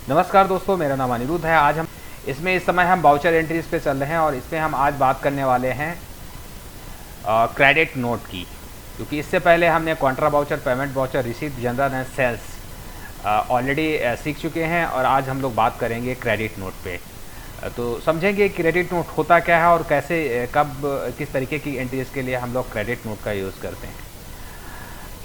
नमस्कार दोस्तों, मेरा नाम अनिरुद्ध है। आज हम इस समय हम वाउचर एंट्रीज पे चल रहे हैं और इसमें हम आज बात करने वाले हैं क्रेडिट नोट की, क्योंकि इससे पहले हमने contra voucher, payment voucher, receipt, journal and sales already सीख चुके हैं और आज हम लोग बात करेंगे क्रेडिट नोट पे। तो समझेंगे क्रेडिट नोट होता क्या है और कैसे कब किस तरीके की एंट्रीज के लिए हम लोग क्रेडिट नोट का यूज़ करते हैं।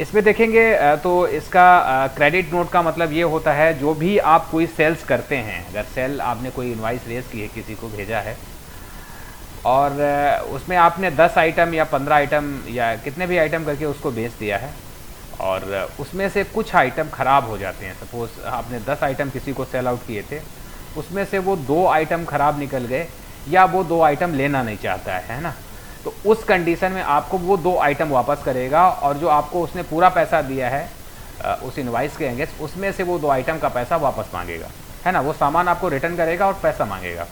इसमें देखेंगे तो इसका क्रेडिट नोट का मतलब ये होता है, जो भी आप कोई सेल्स करते हैं, अगर सेल आपने कोई इनवाइस रेज की है, किसी को भेजा है और उसमें आपने 10 आइटम या 15 आइटम या कितने भी आइटम करके उसको बेच दिया है और उसमें से कुछ आइटम ख़राब हो जाते हैं। सपोज़ आपने 10 आइटम किसी को सेल आउट किए थे, उसमें से वो 2 आइटम ख़राब निकल गए या वो 2 आइटम लेना नहीं चाहता है ना, तो उस कंडीशन में आपको वो 2 आइटम वापस करेगा और जो आपको उसने पूरा पैसा दिया है उस इनवाइस के अगेंस्ट, उसमें से वो 2 आइटम का पैसा वापस मांगेगा, है ना। वो सामान आपको रिटर्न करेगा और पैसा मांगेगा।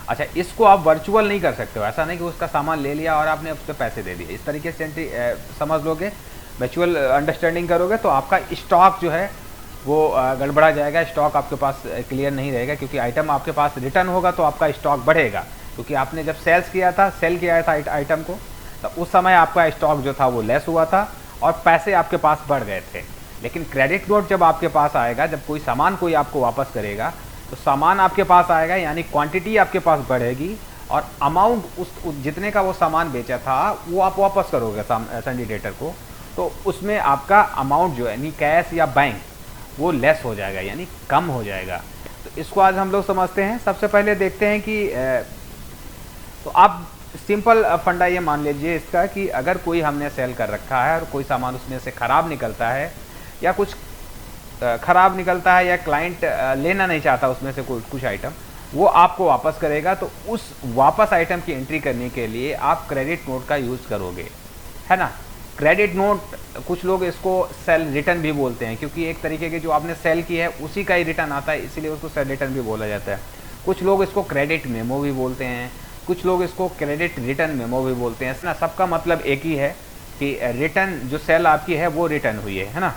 अच्छा, इसको आप वर्चुअल नहीं कर सकते हो। ऐसा नहीं कि उसका सामान ले लिया और आपने उसके पैसे दे दिए। इस तरीके से एंट्री समझ लोगे, म्यूचुअल अंडरस्टैंडिंग करोगे तो आपका स्टॉक जो है वो गड़बड़ा जाएगा। स्टॉक आपके पास क्लियर नहीं रहेगा, क्योंकि आइटम आपके पास रिटर्न होगा तो आपका स्टॉक बढ़ेगा, क्योंकि आपने जब सेल किया था आइटम को, तो उस समय आपका स्टॉक जो था वो लेस हुआ था और पैसे आपके पास बढ़ गए थे। लेकिन क्रेडिट नोट जब आपके पास आएगा, जब कोई सामान कोई आपको वापस करेगा, तो सामान आपके पास आएगा, यानी क्वांटिटी आपके पास बढ़ेगी और अमाउंट उस जितने का वो सामान बेचा था वो आप वापस करोगे सिंडिकेटर को, तो उसमें आपका अमाउंट जो है यानी कैश या बैंक वो लेस हो जाएगा, यानी कम हो जाएगा। तो इसको आज हम लोग समझते हैं। सबसे पहले देखते हैं कि तो आप सिंपल फंडा ये मान लीजिए इसका कि अगर कोई हमने सेल कर रखा है और कोई सामान उसमें से ख़राब निकलता है या कुछ ख़राब निकलता है या क्लाइंट लेना नहीं चाहता उसमें से कुछ आइटम, वो आपको वापस करेगा, तो उस वापस आइटम की एंट्री करने के लिए आप क्रेडिट नोट का यूज़ करोगे, है ना। क्रेडिट नोट कुछ लोग इसको सेल रिटर्न भी बोलते हैं, क्योंकि एक तरीके के जो आपने सेल की है उसी का ही रिटर्न आता है, इसीलिए उसको सेल रिटर्न भी बोला जाता है। कुछ लोग इसको क्रेडिट मेमो भी बोलते हैं, कुछ लोग इसको क्रेडिट रिटर्न मेमो भी बोलते हैं ना। सबका मतलब एक ही है कि रिटर्न जो सेल आपकी है वो रिटर्न हुई है ना।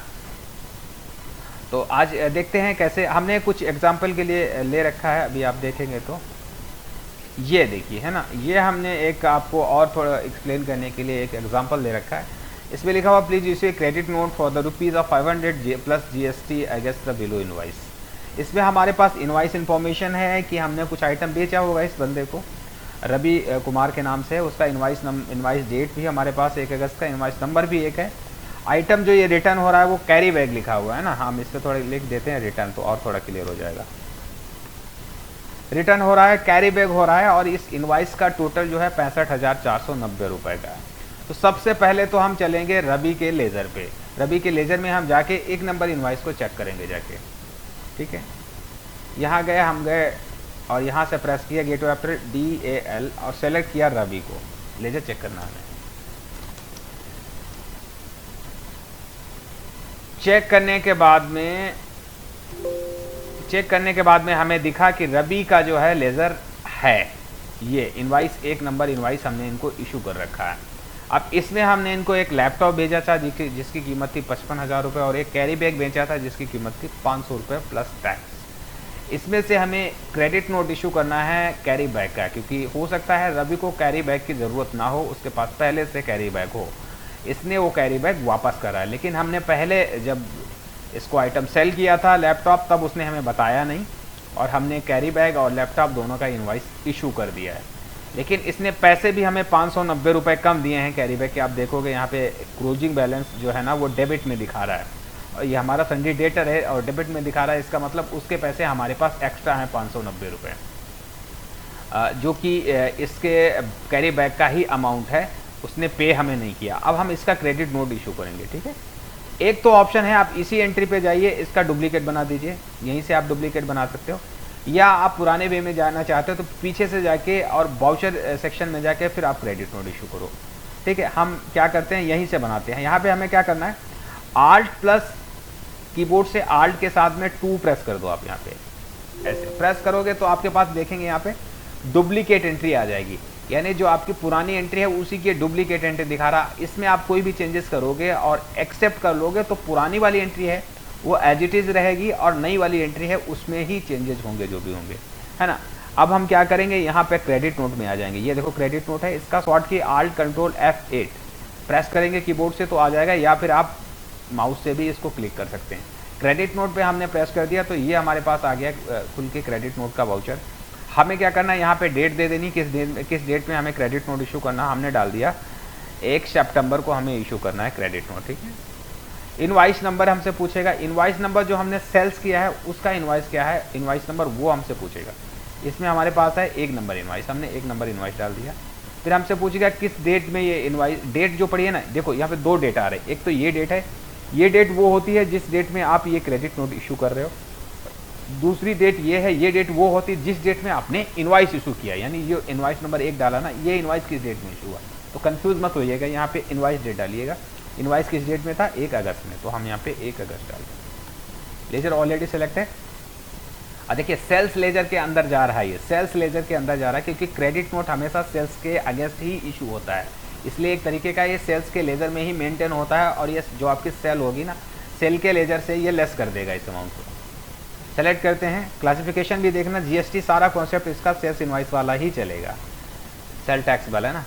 तो आज देखते हैं कैसे। हमने कुछ एग्जांपल के लिए ले रखा है, अभी आप देखेंगे तो ये देखिए, है ना। ये हमने एक आपको और थोड़ा एक्सप्लेन करने के लिए एक एग्जांपल ले रखा है। इसमें लिखा हुआ please issue credit note for the rupees of 500 plus GST against the below invoice. इसमें हमारे पास इनवाइस इन्फॉर्मेशन है कि हमने कुछ आइटम बेचा होगा इस बंदे को, रवि कुमार के नाम से। उसका इनवाइस डेट भी हमारे पास 1 अगस्त का, इनवाइस नंबर भी 1 है। आइटम जो ये रिटर्न हो रहा है वो कैरी बैग लिखा हुआ है ना, हम इस पर थोड़ा लिख देते हैं रिटर्न, तो और थोड़ा क्लियर हो जाएगा। रिटर्न हो रहा है, कैरी बैग हो रहा है और इस इनवाइस का टोटल जो है 65,490 रुपये का है। तो सबसे पहले तो हम चलेंगे रवि के लेज़र पे। रवि के लेज़र में हम जाके 1 नंबर इनवाइस को चेक करेंगे जाके, ठीक है। यहाँ गए, हम गए और यहाँ से प्रेस किया गेटवे आफ्टर DAL और सेलेक्ट किया रवि को। लेजर चेक करना है। चेक करने के बाद में हमें दिखा कि रवि का जो है लेज़र है, ये इनवाइस 1 नंबर इनवाइस हमने इनको इशू कर रखा है। अब इसमें हमने इनको एक लैपटॉप भेजा था जिसकी कीमत थी 55,000 रुपये और एक कैरी बैग बेचा था जिसकी कीमत थी 500 रुपये प्लस टैक्स। इसमें से हमें क्रेडिट नोट इशू करना है कैरी बैग का, क्योंकि हो सकता है रवि को कैरी बैग की ज़रूरत ना हो, उसके पास पहले से कैरी बैग हो, इसने वो कैरी बैग वापस करा है। लेकिन हमने पहले जब इसको आइटम सेल किया था लैपटॉप, तब उसने हमें बताया नहीं और हमने कैरी बैग और लैपटॉप दोनों का इनवाइस इशू कर दिया है। लेकिन इसने पैसे भी हमें 590 रुपये कम दिए हैं कैरी बैग के। आप देखोगे यहाँ पे क्लोजिंग बैलेंस जो है ना वो डेबिट में दिखा रहा है और ये हमारा सिंडिकेटर है और डेबिट में दिखा रहा है। इसका मतलब उसके पैसे हमारे पास एक्स्ट्रा हैं 590 रुपये, जो कि इसके कैरी बैग का ही अमाउंट है, उसने पे हमें नहीं किया। अब हम इसका क्रेडिट नोट इशू करेंगे, ठीक है। एक तो ऑप्शन है, आप इसी एंट्री पे जाइए, इसका डुप्लीकेट बना दीजिए, यहीं से आप डुप्लीकेट बना सकते हो, या आप पुराने वे में जाना चाहते हो तो पीछे से जाके और वाउचर सेक्शन में जाके फिर आप क्रेडिट नोट इशू करो, ठीक है। हम क्या करते हैं, यहीं से बनाते हैं। यहाँ पे हमें क्या करना है, Alt प्लस कीबोर्ड से Alt के साथ में 2 प्रेस कर दो। आप यहाँ पे ऐसे प्रेस करोगे तो आपके पास देखेंगे यहाँ पे डुप्लीकेट एंट्री आ जाएगी, यानी जो आपकी पुरानी एंट्री है उसी की डुप्लीकेट एंट्री दिखा रहा। इसमें आप कोई भी चेंजेस करोगे और एक्सेप्ट कर लोगे तो पुरानी वाली एंट्री है वो एज इट इज़ रहेगी और नई वाली एंट्री है उसमें ही चेंजेस होंगे जो भी होंगे, है ना। अब हम क्या करेंगे, यहाँ पे क्रेडिट नोट में आ जाएंगे। ये देखो क्रेडिट नोट है, इसका शॉर्ट की Alt Control F8 प्रेस करेंगे कीबोर्ड से तो आ जाएगा, या फिर आप माउस से भी इसको क्लिक कर सकते हैं। क्रेडिट नोट पे हमने प्रेस कर दिया तो ये हमारे पास आ गया खुल के क्रेडिट नोट का वाउचर। हमें क्या करना है, यहाँ पे डेट दे देनी, किस डेट में हमें क्रेडिट नोट इशू करना। हमने डाल दिया 1 सितंबर को हमें इशू करना है क्रेडिट नोट, ठीक है। इनवाइस नंबर हमसे पूछेगा, इनवाइस नंबर जो हमने सेल्स किया है उसका इनवाइस क्या है, इनवाइस नंबर वो हमसे पूछेगा। इसमें हमारे पास है 1 नंबर इनवाइस, हमने 1 नंबर इनवाइस डाल दिया। फिर हमसे पूछेगा किस डेट में ये इनवाइस, डेट जो पड़ी है ना, देखो यहाँ पे 2 डेट आ रहे हैं। एक तो ये डेट है, ये डेट वो होती है जिस डेट में आप ये क्रेडिट नोट इशू कर रहे हो। दूसरी डेट ये है, ये डेट वो होती है जिस डेट में आपने इनवाइस इशू किया, यानी जो इनवाइस नंबर 1 डाला ना, ये इनवाइस किस डेट में इशू हुआ। तो कंफ्यूज मत होइएगा, यहाँ पे इनवाइस डेट डालिएगा। इनवाइस किस डेट में था, 1 अगस्त में, तो हम यहाँ पे 1 अगस्त डाल दें। लेजर ऑलरेडी सेलेक्ट है। अब देखिए सेल्स लेजर के अंदर जा रहा है, ये सेल्स लेजर के अंदर जा रहा है क्योंकि क्रेडिट नोट हमेशा सेल्स के अगेंस्ट ही इशू होता है, इसलिए एक तरीके का ये सेल्स के लेजर में ही मेंटेन होता है। और ये जो आपकी सेल होगी ना, सेल के लेजर से ये लेस कर देगा इस अमाउंट को। सेलेक्ट करते हैं, क्लासिफिकेशन भी देखना, जीएसटी सारा कॉन्सेप्ट इसका सेल्स इनवाइस वाला ही चलेगा, सेल टैक्स वाला है ना,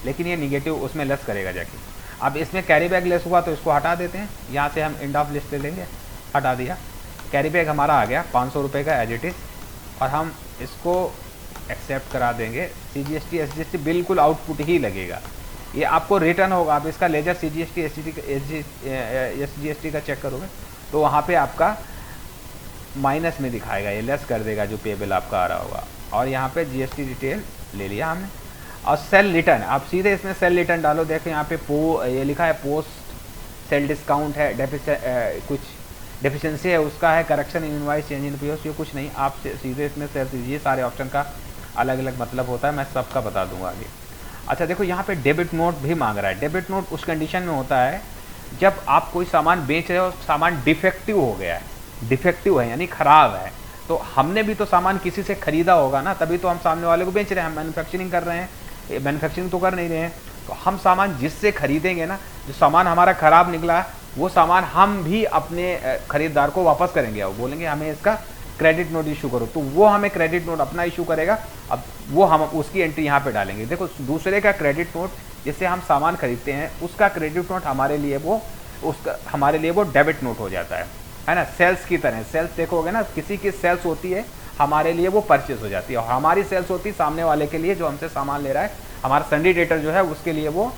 लेकिन ये निगेटिव उसमें लेस करेगा जाके। अब इसमें कैरी बैग लेस हुआ तो इसको हटा देते हैं, यहाँ से हम एंड ऑफ लिस्ट ले लेंगे, हटा दिया। कैरी बैग हमारा आ गया 500 रुपये का एज इट इज़, और हम इसको एक्सेप्ट करा देंगे। CGST SGST बिल्कुल आउटपुट ही लगेगा, ये आपको रिटर्न होगा। आप इसका लेजर CGST SGST का चेक करोगे तो वहाँ पे आपका माइनस में दिखाएगा, ये लेस कर देगा जो पेबल आपका आ रहा होगा। और यहाँ पे GST डिटेल ले लिया हमने। और सेल रिटर्न, आप सीधे इसमें सेल रिटर्न डालो। देखो यहाँ पे ये लिखा है पोस्ट सेल डिस्काउंट है, कुछ डेफिशिएंसी है उसका है, correction in invoice, change in POS, ये कुछ नहीं, आप सीधे इसमें सेल दीजिए। सारे ऑप्शन का अलग अलग मतलब होता है, मैं सबका बता दूंगा आगे। अच्छा देखो यहाँ पे डेबिट नोट भी मांग रहा है। डेबिट नोट उस कंडीशन में होता है जब आप कोई सामान बेच रहे हो, सामान डिफेक्टिव हो गया है, डिफेक्टिव है यानी ख़राब है, तो हमने भी तो सामान किसी से ख़रीदा होगा ना, तभी तो हम सामने वाले को बेच रहे हैं। हम मैन्युफैक्चरिंग कर रहे हैं, मैन्युफैक्चरिंग तो कर नहीं रहे हैं, तो हम सामान जिससे खरीदेंगे ना, जो सामान हमारा ख़राब निकला वो सामान हम भी अपने खरीदार को वापस करेंगे और बोलेंगे हमें इसका क्रेडिट नोट इशू करो, तो वो हमें क्रेडिट नोट अपना इशू करेगा। अब वो हम उसकी एंट्री यहाँ पे डालेंगे। देखो दूसरे का क्रेडिट नोट जिससे हम सामान खरीदते हैं उसका क्रेडिट नोट हमारे लिए वो डेबिट नोट हो जाता है ना। सेल्स की तरह, सेल्स देखोगे ना, किसी की सेल्स होती है हमारे लिए वो परचेस हो जाती है, और हमारी सेल्स होती है सामने वाले के लिए जो हमसे सामान ले रहा है, हमारा सन्डी डेटर जो है उसके लिए वो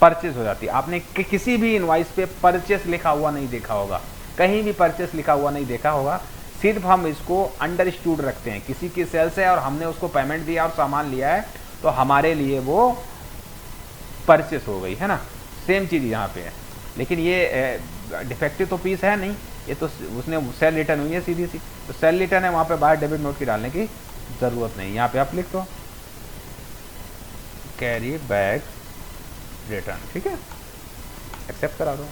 परचेस हो जाती है। आपने किसी भी इनवाइस पे परचेस लिखा हुआ नहीं देखा होगा, कहीं भी परचेस लिखा हुआ नहीं देखा होगा, सिर्फ हम इसको अंडरस्टूड रखते हैं। किसी की सेल्स है और हमने उसको पेमेंट दिया और सामान लिया है, तो हमारे लिए वो परचेस हो गई, है ना। सेम चीज़ यहाँ पे है, लेकिन ये डिफेक्टिव तो पीस है नहीं, ये तो उसने सेल रिटर्न हुई है सीधी सी, तो सेल रिटर्न है, वहाँ पे बाहर डेबिट नोट की डालने की ज़रूरत नहीं। यहाँ पे आप लिख दो कैरी बैग रिटर्न, ठीक है, एक्सेप्ट करा दो।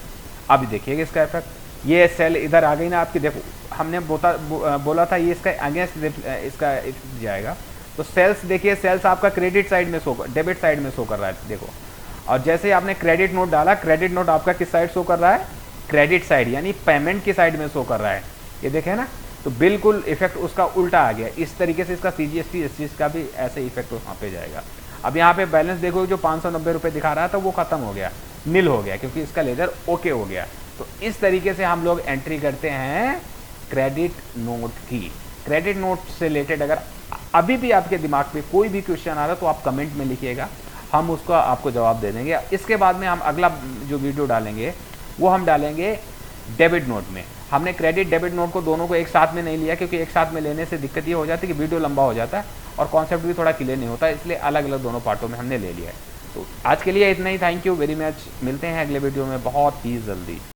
अभी देखिएगा इसका इफेक्ट, ये सेल इधर आ गई ना आपकी। देखो हमने बोला था ये इसका अगेंस्ट इसका जाएगा, तो सेल्स देखिए, सेल्स आपका क्रेडिट साइड में शो कर, डेबिट साइड में शो कर रहा है, देखो। और जैसे ही आपने क्रेडिट नोट डाला, क्रेडिट नोट आपका किस साइड शो कर रहा है, क्रेडिट साइड, यानी पेमेंट की साइड में शो कर रहा है, ये देखें ना। तो बिल्कुल इफेक्ट उसका उल्टा आ गया। इस तरीके से इसका CGST इस चीज़ का भी ऐसे इफेक्ट वहाँ पे जाएगा। अब यहाँ पे बैलेंस देखो, जो 590 रुपये दिखा रहा था वो खत्म हो गया, नील हो गया, क्योंकि इसका लेजर ओके हो गया। तो इस तरीके से हम लोग एंट्री करते हैं क्रेडिट नोट की। क्रेडिट नोट से रिलेटेड अगर अभी भी आपके दिमाग पे कोई भी क्वेश्चन आ रहा है तो आप कमेंट में लिखिएगा, हम उसका आपको जवाब दे देंगे। इसके बाद में हम अगला जो वीडियो डालेंगे वो हम डालेंगे डेबिट नोट में। हमने क्रेडिट डेबिट नोट को दोनों को एक साथ में नहीं लिया, क्योंकि एक साथ में लेने से दिक्कत ये हो जाती है कि वीडियो लंबा हो जाता है और कॉन्सेप्ट भी थोड़ा क्लियर नहीं होता, इसलिए अलग अलग दोनों पार्टों में हमने ले लिया है। तो आज के लिए इतना ही, थैंक यू वेरी मच, मिलते हैं अगले वीडियो में बहुत ही जल्दी।